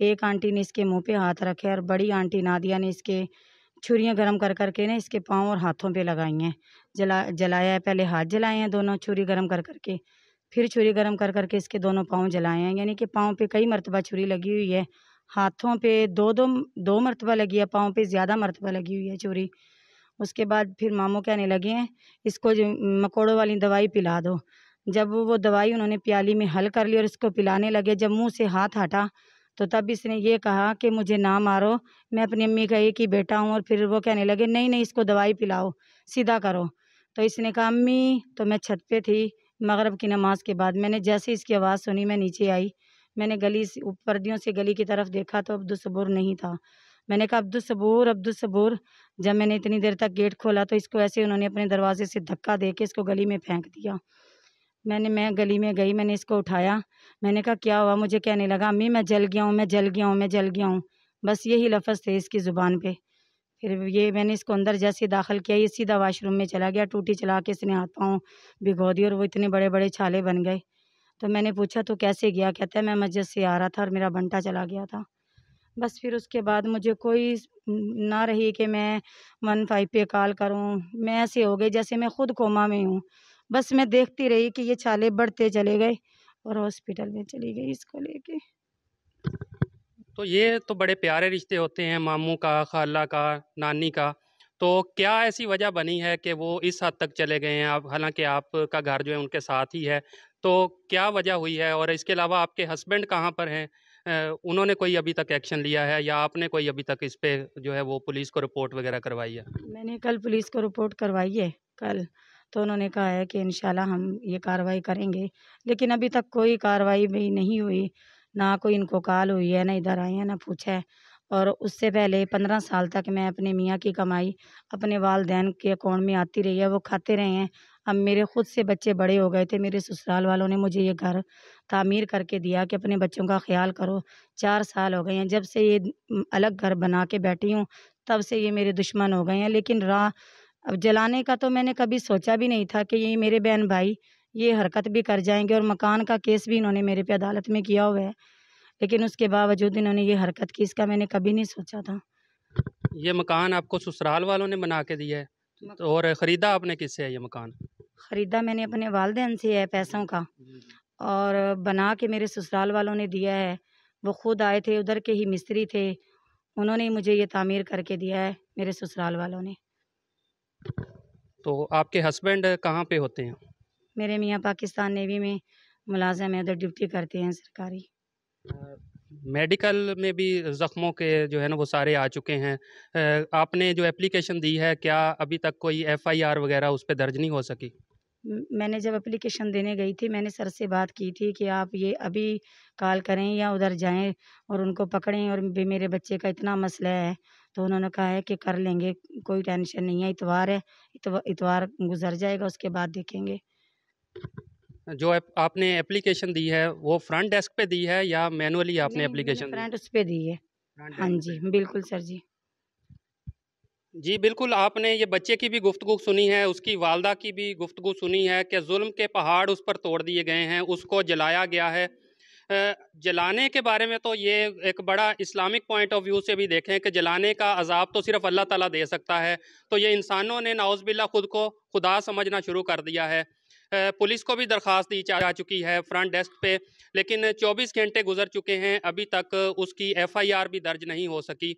ایک آنٹی نے اس کے منہ پہ ہاتھ رکھے اور بڑی آنٹی نادیہ نے اس کے چھریاں گرم کر کر کے نا اس کے پاؤں اور ہاتھوں پہ لگائی ہیں، جلایا ہے، پہلے ہاتھ جلائے ہیں دونوں چھری گرم کر کر کے، پھر چھری گرم کر کر کے اس کے دونوں پاؤں جلائے ہیں، یعنی کہ پاؤں پہ کئی مرتبہ چھری لگی ہوئی ہے، ہاتھوں پہ دو مرتبہ لگی ہے، پاؤں پہ زیادہ مرتبہ لگی ہوئی ہے چھری۔ اس کے بعد پھر ماموں کہنے لگے ہیں اس کو جو مکوڑوں والی دوائی پلا دو۔ جب وہ دوائی انہوں نے پیالی میں حل کر لی اور اس کو پلانے لگے، جب منہ سے ہاتھ ہٹا تو تب اس نے یہ کہا کہ مجھے نہ مارو، میں اپنی امی کا ایک ہی بیٹا ہوں، اور پھر وہ کہنے لگے نہیں نہیں اس کو دوائی پلاؤ، سیدھا کرو۔ تو اس نے کہا امی، تو میں چھت پہ تھی مغرب کی نماز کے بعد، میں نے جیسے اس کی آواز سنی میں نیچے آئی، میں نے گلی سے پردیوں سے گلی کی طرف دیکھا تو عبدالصبور نہیں تھا۔ میں نے کہا عبدالصبور عبدالصبور، جب میں نے اتنی دیر تک گیٹ کھولا تو اس کو ایسے انہوں نے اپنے دروازے سے دھکا دے کے اس کو گلی میں پھینک دیا۔ میں گلی میں گئی، میں نے اس کو اٹھایا، میں نے کہا کیا ہوا؟ مجھے کہنے لگا امی میں جل گیا ہوں، میں جل گیا ہوں، میں جل گیا ہوں، بس یہی لفظ تھے اس کی زبان پہ۔ پھر یہ میں نے اس کو اندر جیسے داخل کیا، یہ سیدھا واش روم میں چلا گیا، ٹوٹی چلا کے اس نے ہاتھ پاؤں بھگو دی اور وہ اتنے بڑے بڑے چھالے بن گئے۔ تو میں نے پوچھا تو کیسے گیا؟ کہتا ہے میں مسجد سے آ رہا تھا اور میرا بنٹا چلا گیا تھا۔ بس پھر اس کے بعد مجھے کوئی نہ رہی کہ میں 15 پہ کال کروں، میں ایسے ہو گئی جیسے میں خود کوما میں ہوں، بس میں دیکھتی رہی کہ یہ چھالے بڑھتے چلے گئے اور ہاسپٹل میں چلی گئی اس کو لے کے۔ تو یہ تو بڑے پیارے رشتے ہوتے ہیں، ماموں کا، خالہ کا، نانی کا، تو کیا ایسی وجہ بنی ہے کہ وہ اس حد تک چلے گئے ہیں؟ آپ حالانکہ آپ کا گھر جو ہے ان کے ساتھ ہی ہے، تو کیا وجہ ہوئی ہے؟ اور اس کے علاوہ آپ کے ہسبینڈ کہاں پر ہیں؟ انہوں نے کوئی ابھی تک ایکشن لیا ہے یا آپ نے کوئی ابھی تک اس پہ جو ہے وہ پولیس کو رپورٹ وغیرہ کروائی ہے؟ میں نے کل پولیس کو رپورٹ کروائی ہے کل، تو انہوں نے کہا ہے کہ انشاءاللہ ہم یہ کارروائی کریں گے، لیکن ابھی تک کوئی کارروائی بھی نہیں ہوئی، نہ کوئی ان کو کال ہوئی ہے، نہ ادھر آئے ہیں، نہ پوچھا ہے۔ اور اس سے پہلے 15 سال تک میں اپنے میاں کی کمائی اپنے والدین کے اکاؤنٹ میں آتی رہی ہے، وہ کھاتے رہے ہیں۔ اب میرے خود سے بچے بڑے ہو گئے تھے، میرے سسرال والوں نے مجھے یہ گھر تعمیر کر کے دیا کہ اپنے بچوں کا خیال کرو۔ 4 سال ہو گئے ہیں جب سے یہ الگ گھر بنا کے بیٹھی ہوں، تب سے یہ میرے دشمن ہو گئے ہیں۔ لیکن اب جلانے کا تو میں نے کبھی سوچا بھی نہیں تھا کہ یہ میرے بہن بھائی یہ حرکت بھی کر جائیں گے، اور مکان کا کیس بھی انہوں نے میرے پہ عدالت میں کیا ہوا ہے، لیکن اس کے باوجود انہوں نے یہ حرکت کی، اس کا میں نے کبھی نہیں سوچا تھا۔ یہ مکان آپ کو سسرال والوں نے بنا کے دیا ہے، اور خریدا آپ نے کس سے ہے یہ مکان؟ خریدا میں نے اپنے والدین سے ہے پیسوں کا، اور بنا کے میرے سسرال والوں نے دیا ہے، وہ خود آئے تھے، ادھر کے ہی مستری تھے، انہوں نے مجھے یہ تعمیر کر کے دیا ہے، میرے سسرال والوں نے۔ تو آپ کے ہسبینڈ کہاں پہ ہوتے ہیں؟ میرے میاں پاکستان نیوی میں ملازم ہیں، ادھر ڈیوٹی کرتے ہیں سرکاری۔ میڈیکل میں بھی زخموں کے جو ہے نا وہ سارے آ چکے ہیں، آپ نے جو اپلیکیشن دی ہے کیا ابھی تک کوئی FIR وغیرہ اس پہ درج نہیں ہو سکی؟ میں نے جب اپلیکیشن دینے گئی تھی، میں نے سر سے بات کی تھی کہ آپ یہ ابھی کال کریں یا ادھر جائیں اور ان کو پکڑیں، اور بھی میرے بچے کا اتنا مسئلہ ہے، تو انہوں نے کہا ہے کہ کر لیں گے، کوئی ٹینشن نہیں ہے، اتوار ہے، اتوار گزر جائے گا، اس کے بعد دیکھیں گے۔ جو آپ نے اپلیکیشن دی ہے وہ فرنٹ ڈیسک پہ دی ہے یا مینولی آپ نے اپلیکیشن دی؟ فرنٹ اس پہ دی ہے، ہاں جی بالکل سر جی۔ جی بالکل، آپ نے یہ بچے کی بھی گفتگو سنی ہے، اس کی والدہ کی بھی گفتگو سنی ہے کہ ظلم کے پہاڑ اس پر توڑ دیے گئے ہیں، اس کو جلایا گیا ہے۔ جلانے کے بارے میں تو یہ ایک بڑا اسلامک پوائنٹ آف ویو سے بھی دیکھیں کہ جلانے کا عذاب تو صرف اللہ تعالیٰ دے سکتا ہے، تو یہ انسانوں نے نعوذ باللہ خود کو خدا سمجھنا شروع کر دیا ہے۔ پولیس کو بھی درخواست دی جا چکی ہے فرنٹ ڈیسک پہ، لیکن 24 گھنٹے گزر چکے ہیں، ابھی تک اس کی FIR بھی درج نہیں ہو سکی۔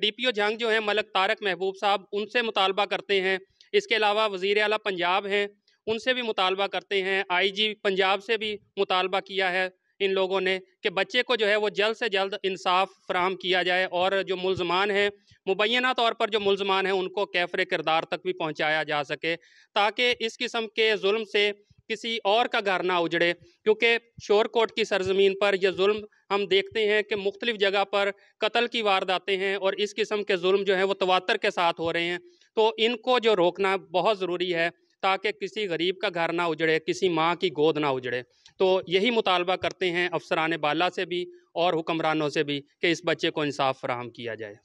DPO جھنگ جو ہیں ملک طارق محبوب صاحب، ان سے مطالبہ کرتے ہیں، اس کے علاوہ وزیر اعلیٰ پنجاب ہیں، ان سے بھی مطالبہ کرتے ہیں، IG پنجاب سے بھی مطالبہ کیا ہے ان لوگوں نے کہ بچے کو جو ہے وہ جلد سے جلد انصاف فراہم کیا جائے، اور جو ملزمان ہیں مبینہ طور پر جو ملزمان ہیں ان کو کیفر کردار تک بھی پہنچایا جا سکے، تاکہ اس قسم کے ظلم سے کسی اور کا گھر نہ اجڑے، کیونکہ شور کوٹ کی سرزمین پر یہ ظلم ہم دیکھتے ہیں کہ مختلف جگہ پر قتل کی وارداتیں ہیں، اور اس قسم کے ظلم جو ہیں وہ تواتر کے ساتھ ہو رہے ہیں، تو ان کو جو روکنا بہت ضروری ہے تاکہ کسی غریب کا گھر نہ اجڑے، کسی ماں کی گود نہ اجڑے۔ تو یہی مطالبہ کرتے ہیں افسران بالا سے بھی اور حکمرانوں سے بھی کہ اس بچے کو انصاف فراہم کیا جائے۔